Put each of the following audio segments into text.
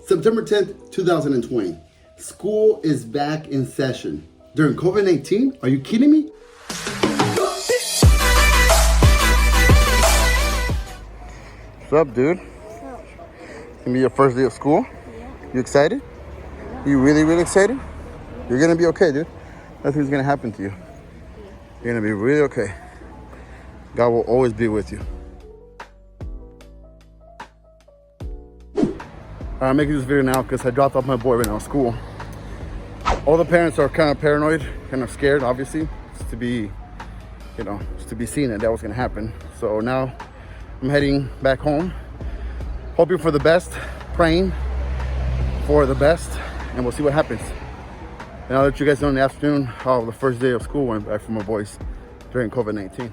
September 10th, 2020. School is back in session. During COVID-19? Are you kidding me? What's up, dude? What's up? It's gonna be your first day of school? Yeah. You excited? Yeah. You really excited? You're gonna be okay, dude. Nothing's gonna happen to you. You're gonna be really okay. God will always be with you. I'm making this video now because I dropped off my boy right now at school. All the parents are kind of paranoid, kind of scared, obviously. It's to be, it's to be seen that was gonna happen. So now I'm heading back home, hoping for the best, praying for the best, and we'll see what happens. And I'll let you guys know in the afternoon how the first day of school went back for my boys during COVID-19.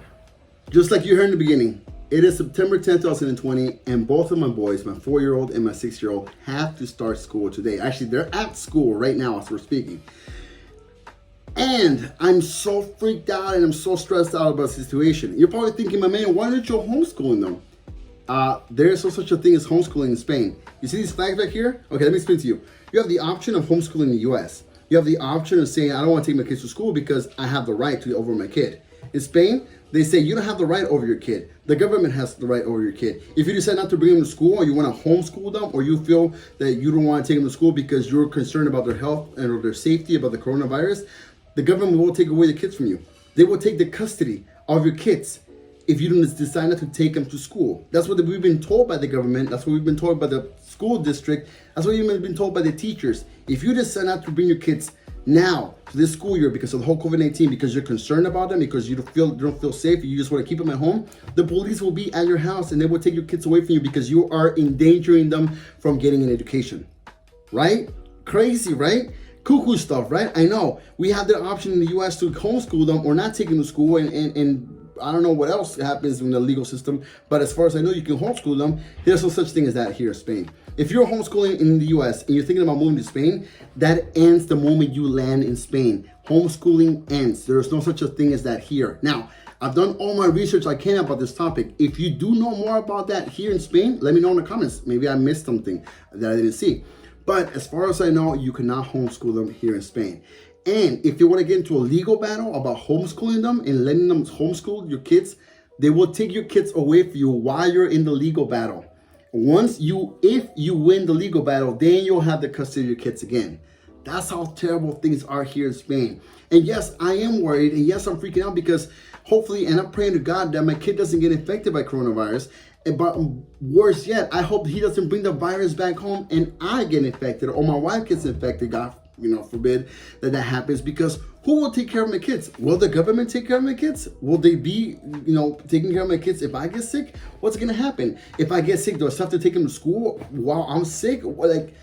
Just like you heard in the beginning, it is September 10th, 2020, and both of my boys, my 4-year-old and my 6-year-old, have to start school today. Actually, they're at school right now as we're speaking. And I'm so freaked out and I'm so stressed out about the situation. You're probably thinking, my man, why aren't you homeschooling them? There is no such a thing as homeschooling in Spain. You see these flags back here? Okay, let me explain to you. You have the option of homeschooling in the US. You have the option of saying, I don't want to take my kids to school because I have the right to over my kid. In Spain, they say you don't have the right over your kid. The government has the right over your kid. If you decide not to bring them to school, or you want to homeschool them, or you feel that you don't want to take them to school because you're concerned about their health and or their safety, about the coronavirus, the government will take away the kids from you. They will take the custody of your kids if you don't decide not to take them to school. That's what we've been told by the government. That's what we've been told by the school district. That's what we've been told by the teachers. If you decide not to bring your kids now to this school year because of the whole COVID-19, because you're concerned about them, because you don't feel safe, you just want to keep them at home, the police will be at your house and they will take your kids away from you because you are endangering them from getting an education. Right? Crazy, right? Cuckoo stuff, right? I know. We have the option in the US to homeschool them or not take them to school, and I don't know what else happens in the legal system, but as far as I know, you can homeschool them. There's no such thing as that here in Spain. If you're homeschooling in the US and you're thinking about moving to Spain, that ends the moment you land in Spain. Homeschooling ends. There's no such a thing as that here. Now, I've done all my research I can about this topic. If you do know more about that here in Spain, let me know in the comments. Maybe I missed something that I didn't see. But as far as I know, you cannot homeschool them here in Spain. And if you want to get into a legal battle about homeschooling them and letting them homeschool your kids, they will take your kids away from you while you're in the legal battle. If you win the legal battle, then you'll have the custody of your kids again. That's how terrible things are here in Spain. And yes, I am worried. And yes, I'm freaking out because hopefully, and I'm praying to God that my kid doesn't get infected by coronavirus. But worse yet, I hope he doesn't bring the virus back home and I get infected or my wife gets infected. God, forbid that happens, because who will take care of my kids? Will the government take care of my kids? Will they be, taking care of my kids if I get sick? What's going to happen? If I get sick, do I still have to take them to school while I'm sick? Like,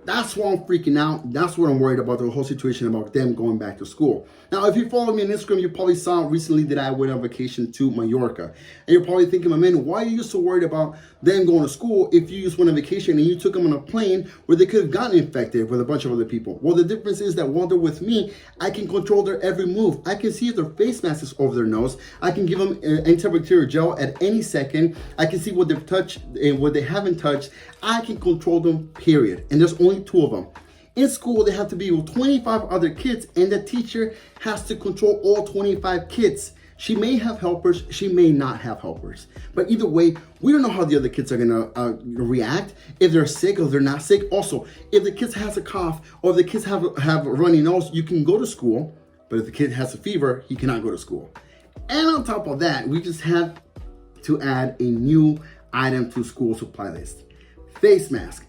that's why I'm freaking out. That's what I'm worried about, the whole situation about them going back to school. Now, if you follow me on Instagram, you probably saw recently that I went on vacation to Mallorca. And you're probably thinking, my man, why are you so worried about them going to school if you just went on vacation and you took them on a plane where they could have gotten infected with a bunch of other people? Well, the difference is that while they're with me, I can control their every move. I can see if their face mask is over their nose. I can give them antibacterial gel at any second. I can see what they've touched and what they haven't touched. I can control them, period. And there's only 2 of them. In school, they have to be with 25 other kids, and the teacher has to control all 25 kids. She may have helpers, she may not have helpers. But either way, we don't know how the other kids are gonna react, if they're sick or they're not sick. Also, if the kid has a cough or if the kids have a runny nose, you can go to school. But if the kid has a fever, he cannot go to school. And on top of that, we just have to add a new item to school supply list. Face mask.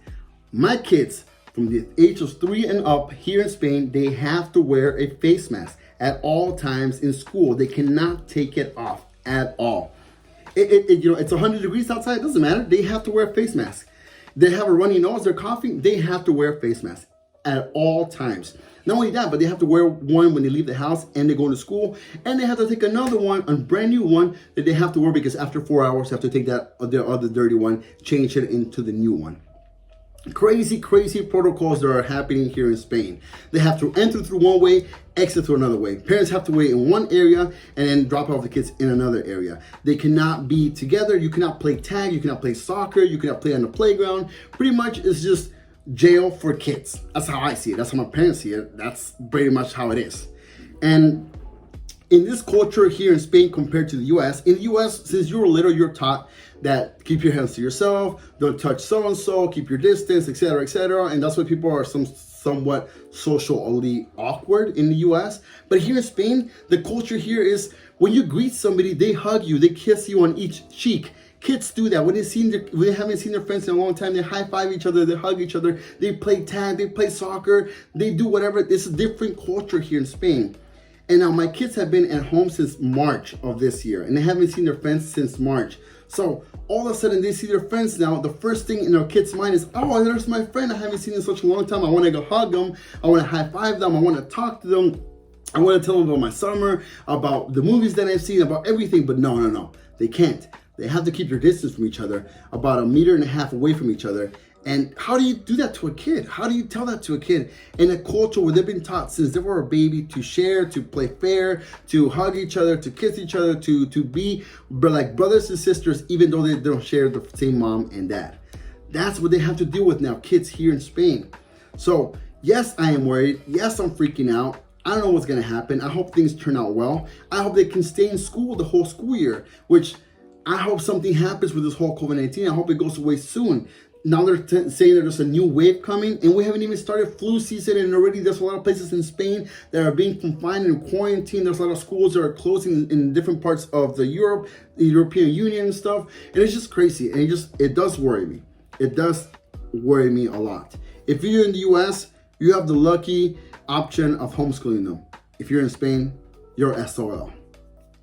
My kids from the age of 3 and up here in Spain, they have to wear a face mask at all times in school. They cannot take it off at all. It's 100 degrees outside, it doesn't matter. They have to wear a face mask. They have a runny nose, they're coughing, they have to wear a face mask at all times. Not only that, but they have to wear one when they leave the house and they go to school, and they have to take another one, a brand new one that they have to wear, because after 4 hours, they have to take that their other dirty one, change it into the new one. Crazy protocols that are happening here in Spain. They have to enter through one way, exit through another way. Parents have to wait in one area and then drop off the kids in another area. They cannot be together. You cannot play tag. You cannot play soccer. You cannot play on the playground. Pretty much it's just jail for kids. That's how I see it. That's how my parents see it. That's pretty much how it is. And in this culture here in Spain compared to the US, in the US, since you're little, you're taught that keep your hands to yourself, don't touch so-and-so, keep your distance, etc., etc. And that's why people are somewhat socially awkward in the US. But here in Spain, the culture here is when you greet somebody, they hug you, they kiss you on each cheek. Kids do that. When they haven't seen their friends in a long time, they high-five each other, they hug each other, they play tag, they play soccer, they do whatever. It's a different culture here in Spain. And now my kids have been at home since March of this year, and they haven't seen their friends since March. So all of a sudden they see their friends now. The first thing in their kid's mind is, oh, there's my friend. I haven't seen in such a long time. I want to go hug them. I want to high five them. I want to talk to them. I want to tell them about my summer, about the movies that I've seen, about everything. But no. They can't. They have to keep their distance from each other, about 1.5 meters away from each other. And how do you do that to a kid? How do you tell that to a kid in a culture where they've been taught since they were a baby to share, to play fair, to hug each other, to kiss each other, to be like brothers and sisters, even though they don't share the same mom and dad? That's what they have to deal with now, kids here in Spain. So yes, I am worried. Yes, I'm freaking out. I don't know what's going to happen. I hope things turn out well. I hope they can stay in school the whole school year, which I hope something happens with this whole COVID-19. I hope it goes away soon. Now they're saying that there's a new wave coming, and we haven't even started flu season, and already there's a lot of places in Spain that are being confined and quarantined. There's a lot of schools that are closing in different parts of the European Union and stuff, and it's just crazy, and it does worry me. It does worry me a lot. If you're in the US, you have the lucky option of homeschooling them. If you're in Spain, you're SOL.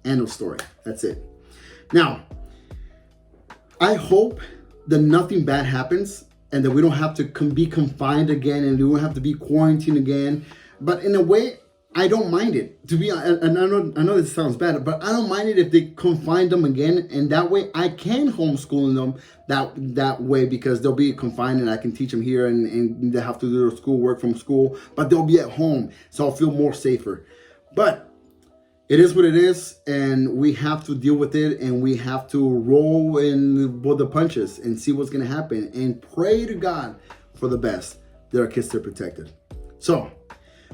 End of story. That's it. Now, I hope that nothing bad happens and that we don't have to be confined again and we won't have to be quarantined again. But in a way, I don't mind it. And I know this sounds bad, but I don't mind it if they confine them again, and that way I can homeschool them that way, because they'll be confined and I can teach them here and they have to do their schoolwork from school, but they'll be at home, so I'll feel more safer. But it is what it is, and we have to deal with it, and we have to roll in with the punches and see what's going to happen and pray to God for the best that our kids are protected. So,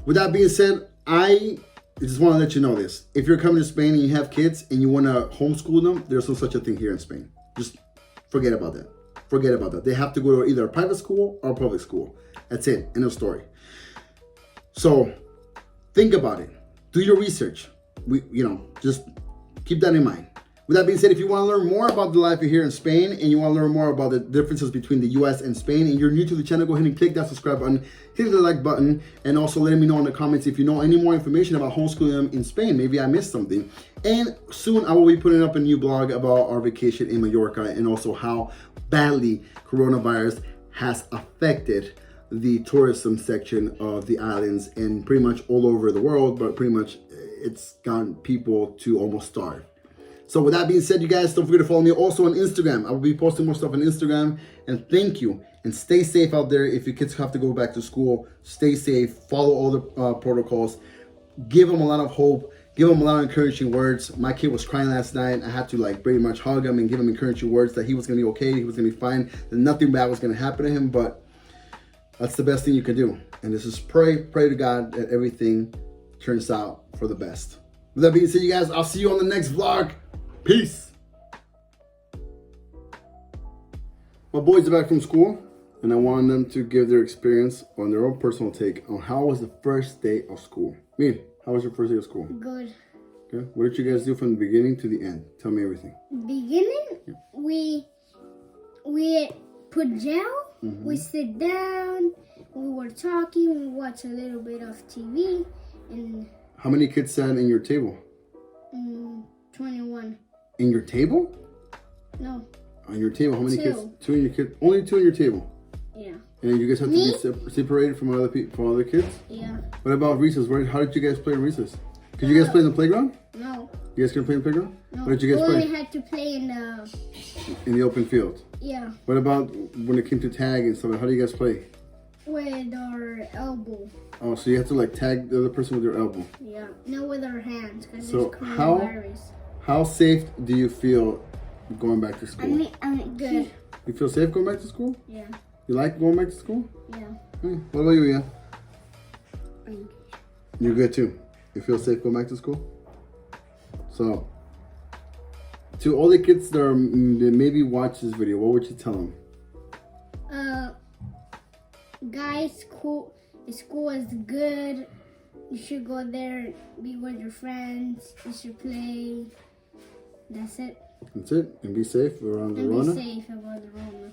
with that being said, I just want to let you know this. If you're coming to Spain and you have kids and you want to homeschool them, there's no such a thing here in Spain. Just forget about that. Forget about that. They have to go to either a private school or a public school. That's it. End of story. So, think about it. Do your research. Just keep that in mind. With that being said, if you want to learn more about the life here in Spain and you want to learn more about the differences between the US and Spain, and you're new to the channel, go ahead and click that subscribe button, hit the like button, and also let me know in the comments if you know any more information about homeschooling them in Spain. Maybe I missed something. And soon I will be putting up a new blog about our vacation in Mallorca and also how badly coronavirus has affected the tourism section of the islands and pretty much all over the world, but pretty much it's gotten people to almost starve. So with that being said, you guys, don't forget to follow me also on Instagram. I will be posting more stuff on Instagram. And thank you. And stay safe out there. If your kids have to go back to school, stay safe. Follow all the protocols. Give them a lot of hope. Give them a lot of encouraging words. My kid was crying last night. I had to pretty much hug him and give him encouraging words that he was going to be okay. He was going to be fine. That nothing bad was going to happen to him. But that's the best thing you can do. And this is pray to God that everything turns out for the best. With that being said, you guys, I'll see you on the next vlog. Peace. My boys are back from school, and I wanted them to give their experience on their own personal take on how was the first day of school. Mir, how was your first day of school? Good. Good. What did you guys do from the beginning to the end? Tell me everything. Beginning, yeah. we put gel. We sit down. We were talking. We watched a little bit of TV, and. How many kids sat in your table? 21. In your table? No. On your table, how many 2. kids? 2 in your kid. Only 2 in your table. Yeah. And then you guys have to be separated from other people, from other kids. Yeah. What about recess? How did you guys play recess? Could you guys play in the playground? No. You guys can play in the playground? No, What did you guys we play? only had to play in the... In the open field. Yeah, What about when it came to tag and stuff? How do you guys play? with our elbow. Oh, so you have to like tag the other person with your elbow. Yeah, no, with our hands, because So there's how- coronavirus. How safe do you feel going back to school? Good. You feel safe going back to school? Yeah, You like going back to school? yeah. What about you, Ian? You're good too. You feel safe going back to school? So, to all the kids that maybe watch this video, what would you tell them? Guys, school is good. You should go there, be with your friends. You should play. That's it. That's it. And be safe around the And Rona. be safe about the Rona.